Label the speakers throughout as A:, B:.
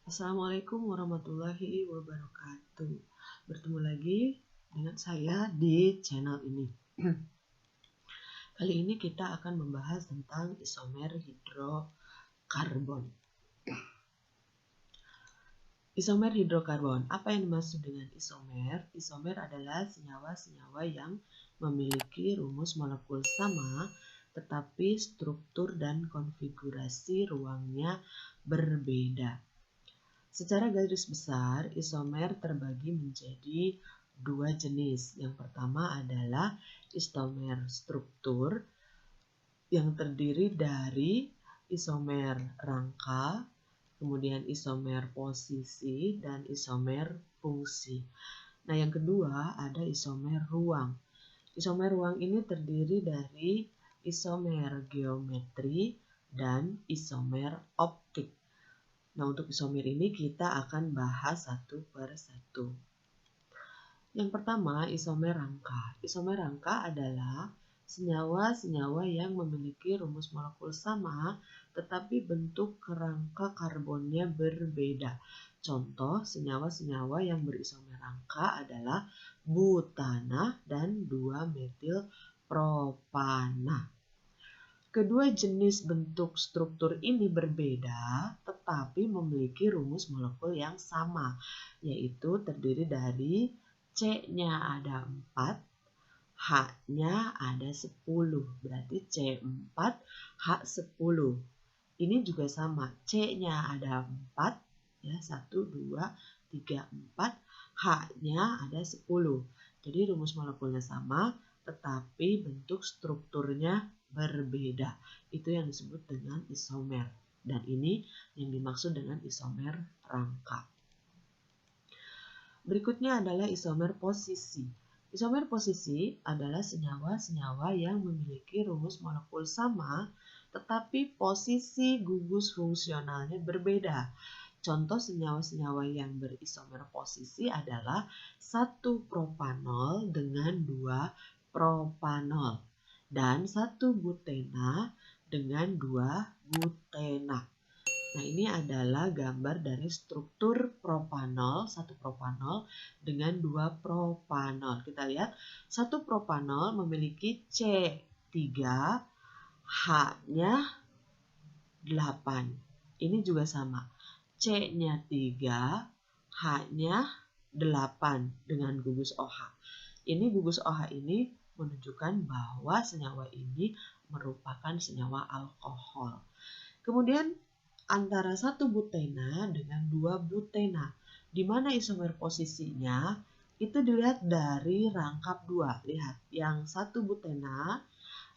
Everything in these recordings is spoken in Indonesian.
A: Assalamualaikum warahmatullahi wabarakatuh. Bertemu lagi dengan saya di channel ini. Kali ini kita akan membahas tentang isomer hidrokarbon. Isomer hidrokarbon. Apa yang dimaksud dengan isomer? Isomer adalah senyawa-senyawa yang memiliki rumus molekul sama, tetapi struktur dan konfigurasi ruangnya berbeda. Secara garis besar, isomer terbagi menjadi dua jenis. Yang pertama adalah isomer struktur yang terdiri dari isomer rangka, kemudian isomer posisi, dan isomer fungsi. Nah, yang kedua ada isomer ruang. Isomer ruang ini terdiri dari isomer geometri dan isomer optik. Nah, untuk isomer ini kita akan bahas satu per satu. Yang pertama, isomer rangka. Isomer rangka adalah senyawa-senyawa yang memiliki rumus molekul sama, tetapi bentuk kerangka karbonnya berbeda. Contoh, senyawa-senyawa yang berisomer rangka adalah butana dan 2-metil propana. Kedua jenis bentuk struktur ini berbeda, tetapi memiliki rumus molekul yang sama, yaitu terdiri dari C-nya ada 4, H-nya ada 10, berarti C4H10. Ini juga sama, C-nya ada 4, ya 1, 2, 3, 4, H-nya ada 10. Jadi rumus molekulnya sama, tetapi bentuk strukturnya berbeda. Itu yang disebut dengan isomer. Dan ini yang dimaksud dengan isomer rangka. Berikutnya adalah isomer posisi. Isomer posisi adalah senyawa-senyawa yang memiliki rumus molekul sama, tetapi posisi gugus fungsionalnya berbeda. Contoh senyawa-senyawa yang berisomer posisi adalah 1 propanol dengan 2 propanol dan 1 butena dengan 2 butena. Nah, ini adalah gambar dari struktur propanol, 1 propanol dengan 2 propanol. Kita lihat, 1 propanol memiliki C3, H-nya 8. Ini juga sama. C-nya 3, H-nya 8 dengan gugus OH. Ini gugus OH ini menunjukkan bahwa senyawa ini merupakan senyawa alkohol. Kemudian antara 1 butena dengan 2 butena, di mana isomer posisinya itu dilihat dari rangkap 2. Lihat, yang 1 butena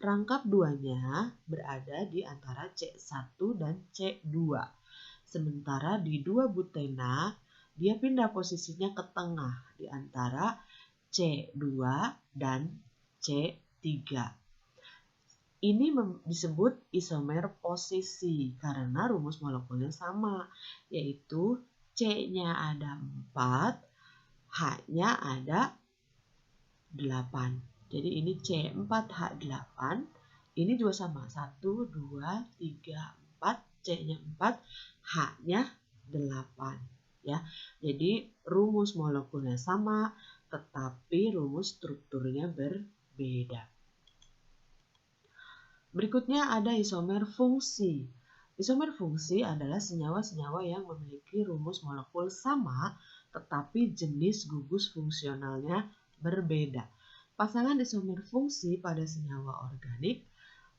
A: rangkap 2-nya berada di antara C1 dan C2. Sementara di 2 butena dia pindah posisinya ke tengah di antara C2 dan C3. Ini disebut isomer posisi karena rumus molekulnya sama, yaitu C-nya ada 4, H-nya ada 8. Jadi ini C4H8, ini juga sama, 1, 2, 3, 4, C-nya 4, H-nya 8. Ya, jadi rumus molekulnya sama, tetapi rumus strukturnya berbeda. Berikutnya ada isomer fungsi. Isomer fungsi adalah senyawa-senyawa yang memiliki rumus molekul sama, tetapi jenis gugus fungsionalnya berbeda. Pasangan isomer fungsi pada senyawa organik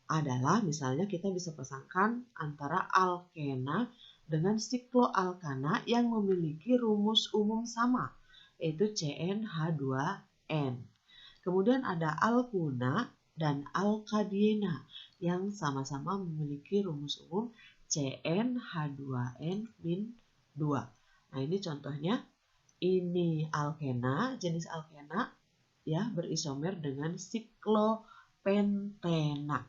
A: adalah misalnya kita bisa pasangkan antara alkena dengan sikloalkana yang memiliki rumus umum sama, yaitu CnH2n. Kemudian ada alkuna dan alkadiena yang sama-sama memiliki rumus umum CnH2n-2. Nah, ini contohnya. Ini alkena, jenis alkena ya berisomer dengan siklopentena.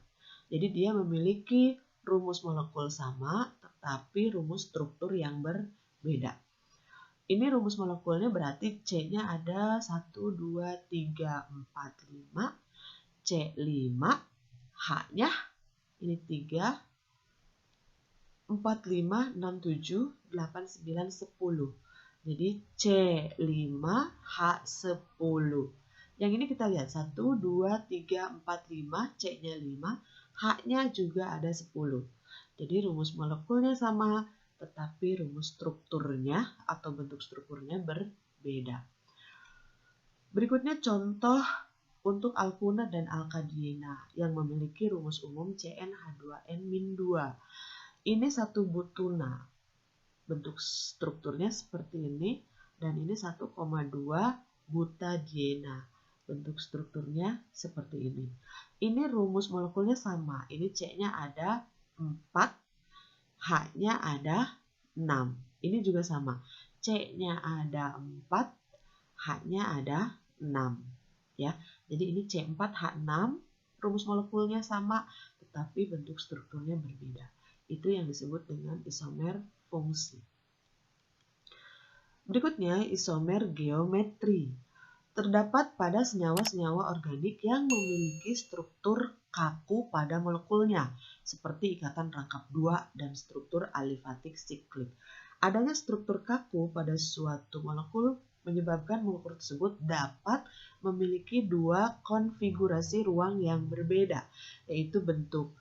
A: Jadi dia memiliki rumus molekul sama tetapi rumus struktur yang berbeda. Ini rumus molekulnya berarti C-nya ada 1, 2, 3, 4, 5, C5, H-nya ini 3, 4, 5, 6, 7, 8, 9, 10. Jadi C5H10. Yang ini kita lihat 1, 2, 3, 4, 5, C-nya 5, H-nya juga ada 10. Jadi rumus molekulnya sama, tetapi rumus strukturnya atau bentuk strukturnya berbeda. Berikutnya contoh untuk alkuna dan alkadina yang memiliki rumus umum CnH2n-2. Ini satu butuna. Bentuk strukturnya seperti ini dan ini 1,2 butadiena. Bentuk strukturnya seperti ini. Ini rumus molekulnya sama. Ini C-nya ada 4, H-nya ada 6. Ini juga sama. C-nya ada 4, H-nya ada 6. Ya. Jadi ini C4H6, rumus molekulnya sama, tetapi bentuk strukturnya berbeda. Itu yang disebut dengan isomer fungsi. Berikutnya isomer geometri. Terdapat pada senyawa-senyawa organik yang memiliki struktur kaku pada molekulnya, seperti ikatan rangkap 2 dan struktur alifatik siklik. Adanya struktur kaku pada suatu molekul menyebabkan molekul tersebut dapat memiliki dua konfigurasi ruang yang berbeda, yaitu bentuk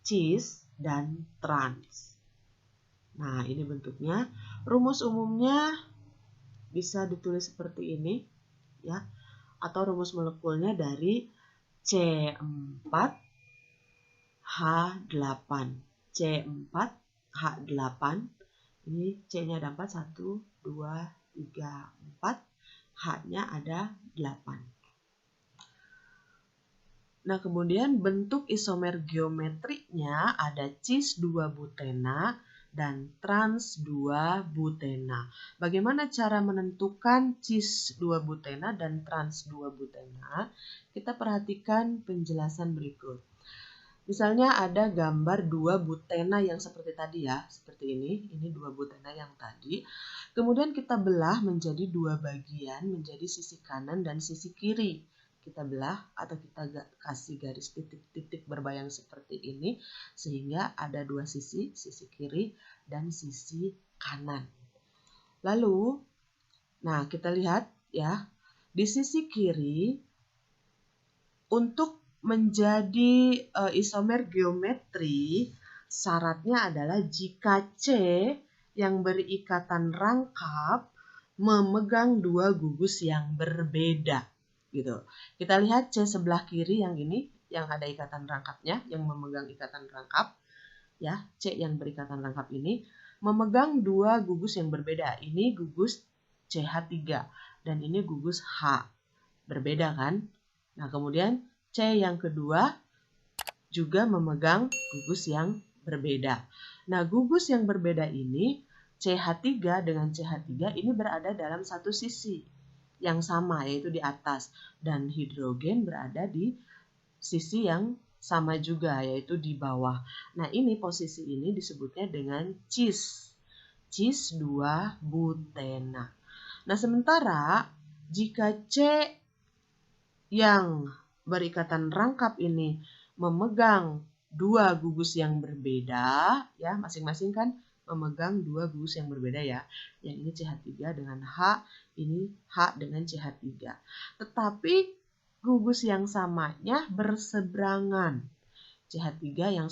A: cis dan trans. Nah, ini bentuknya. Rumus umumnya bisa ditulis seperti ini, ya. Atau rumus molekulnya dari C4H8. C4H8. Ini C-nya ada 4, 1, 2, 3, 4. H-nya ada 8. Nah, kemudian bentuk isomer geometriknya ada cis-2-butena dan trans-2-butena. Bagaimana cara menentukan cis-2-butena dan trans-2-butena? Kita perhatikan penjelasan berikut. Misalnya ada gambar 2 butena yang seperti tadi ya, seperti ini 2 butena yang tadi. Kemudian kita belah menjadi 2 bagian, menjadi sisi kanan dan sisi kiri. Kita belah atau kita kasih garis titik-titik berbayang seperti ini, sehingga ada 2 sisi, sisi kiri dan sisi kanan. Lalu, nah kita lihat ya, di sisi kiri untuk menjadi isomer geometri, syaratnya adalah jika C yang berikatan rangkap memegang 2 gugus yang berbeda. Gitu. Kita lihat C sebelah kiri yang ini, yang ada ikatan rangkapnya, yang memegang ikatan rangkap. Ya, C yang berikatan rangkap ini memegang 2 gugus yang berbeda. Ini gugus CH3 dan ini gugus H. Berbeda kan? Nah, kemudian C yang kedua juga memegang gugus yang berbeda. Nah, gugus yang berbeda ini, CH3 dengan CH3 ini berada dalam satu sisi yang sama, yaitu di atas. Dan hidrogen berada di sisi yang sama juga, yaitu di bawah. Nah, ini posisi ini disebutnya dengan cis. Cis-2-butena. Nah, sementara jika C yang berikatan rangkap ini memegang 2 gugus yang berbeda, ya masing-masing kan memegang 2 gugus yang berbeda ya. Yang ini CH3 dengan H, ini H dengan CH3. Tetapi gugus yang samanya berseberangan. CH3 yang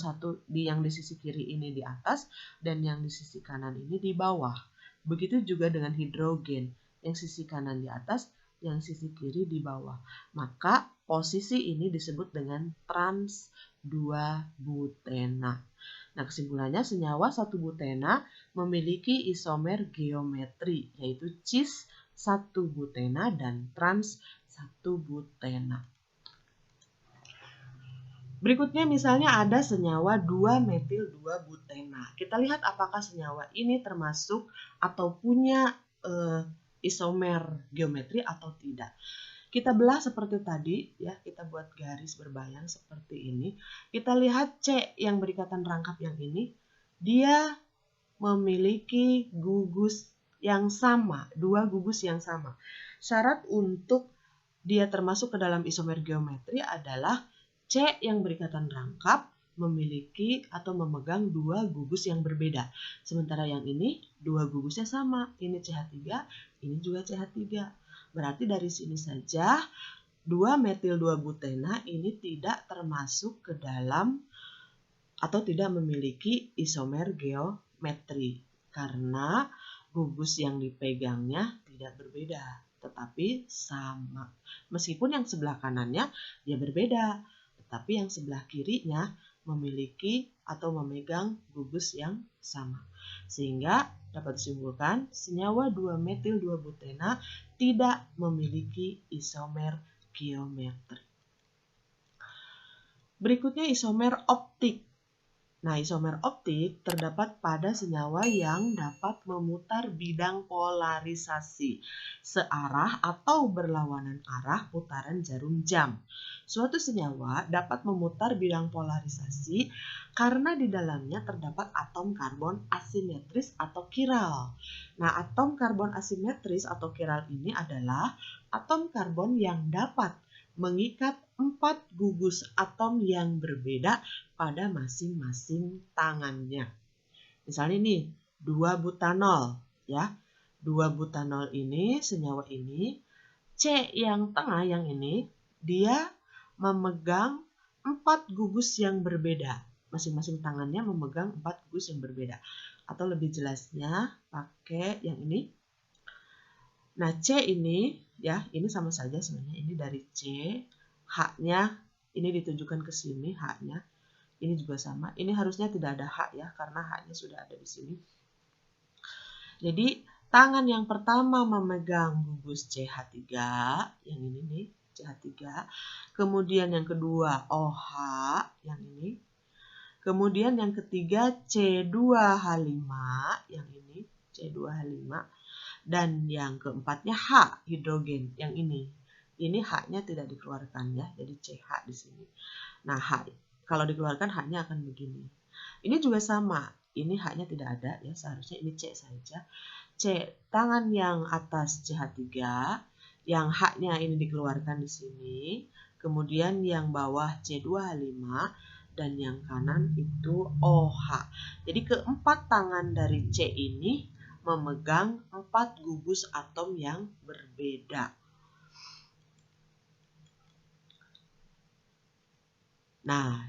A: di sisi kiri ini di atas dan yang di sisi kanan ini di bawah. Begitu juga dengan hidrogen, yang sisi kanan di atas, yang sisi kiri di bawah. Maka posisi ini disebut dengan trans 2-butena. Nah, kesimpulannya senyawa 1-butena memiliki isomer geometri, yaitu cis 1-butena dan trans 1-butena. Berikutnya misalnya ada senyawa 2-metil-2-butena. Kita lihat apakah senyawa ini termasuk atau punya isomer geometri atau tidak. Kita belah seperti tadi ya, kita buat garis berbayang seperti ini. Kita lihat C yang berikatan rangkap yang ini, dia memiliki gugus yang sama, 2 gugus yang sama. Syarat untuk dia termasuk ke dalam isomer geometri adalah C yang berikatan rangkap memiliki atau memegang dua gugus yang berbeda. Sementara yang ini dua gugusnya sama. Ini CH3, ini juga CH3. Berarti dari sini saja 2-metil-2-butena ini tidak termasuk ke dalam atau tidak memiliki isomer geometri. Karena gugus yang dipegangnya tidak berbeda, tetapi sama. Meskipun yang sebelah kanannya ya berbeda, tetapi yang sebelah kirinya memiliki atau memegang gugus yang sama. Sehingga dapat disimpulkan senyawa 2-metil-2-butena tidak memiliki isomer geometri. Berikutnya isomer optik. Nah, isomer optik terdapat pada senyawa yang dapat memutar bidang polarisasi searah atau berlawanan arah putaran jarum jam. Suatu senyawa dapat memutar bidang polarisasi karena di dalamnya terdapat atom karbon asimetris atau kiral. Nah, atom karbon asimetris atau kiral ini adalah atom karbon yang dapat mengikat 4 gugus atom yang berbeda pada masing-masing tangannya. Misalnya nih, 2-butanol ya. 2-butanol ini, senyawa ini, C yang tengah yang ini, dia memegang 4 gugus yang berbeda. Masing-masing tangannya memegang 4 gugus yang berbeda. Atau lebih jelasnya pakai yang ini. Nah, C ini ya, ini sama saja sebenarnya, ini dari C, H-nya ini ditunjukkan ke sini, H-nya. Ini juga sama. Ini harusnya tidak ada H ya, karena H-nya sudah ada di sini. Jadi, tangan yang pertama memegang gugus CH3, yang ini nih, CH3. Kemudian yang kedua OH, yang ini. Kemudian yang ketiga C2H5, yang ini, C2H5. Dan yang keempatnya H, hidrogen, yang ini. Ini H-nya tidak dikeluarkan ya, jadi CH di sini. Nah, H, kalau dikeluarkan H-nya akan begini. Ini juga sama, ini H-nya tidak ada ya, seharusnya ini C saja. C, tangan yang atas CH3, yang H-nya ini dikeluarkan di sini. Kemudian yang bawah C2H5 dan yang kanan itu OH. Jadi keempat tangan dari C ini memegang 4 gugus atom yang berbeda. Nah,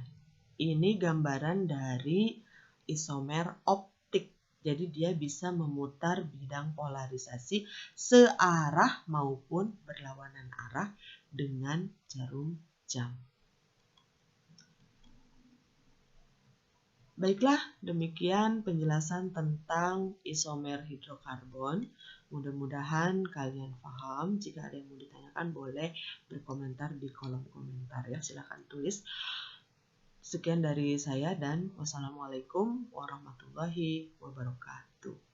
A: ini gambaran dari isomer optik. Jadi dia bisa memutar bidang polarisasi searah maupun berlawanan arah dengan jarum jam. Baiklah, demikian penjelasan tentang isomer hidrokarbon. Mudah-mudahan kalian paham. Jika ada yang mau ditanyakan, boleh berkomentar di kolom komentar ya. Silakan tulis. Sekian dari saya dan wassalamualaikum warahmatullahi wabarakatuh.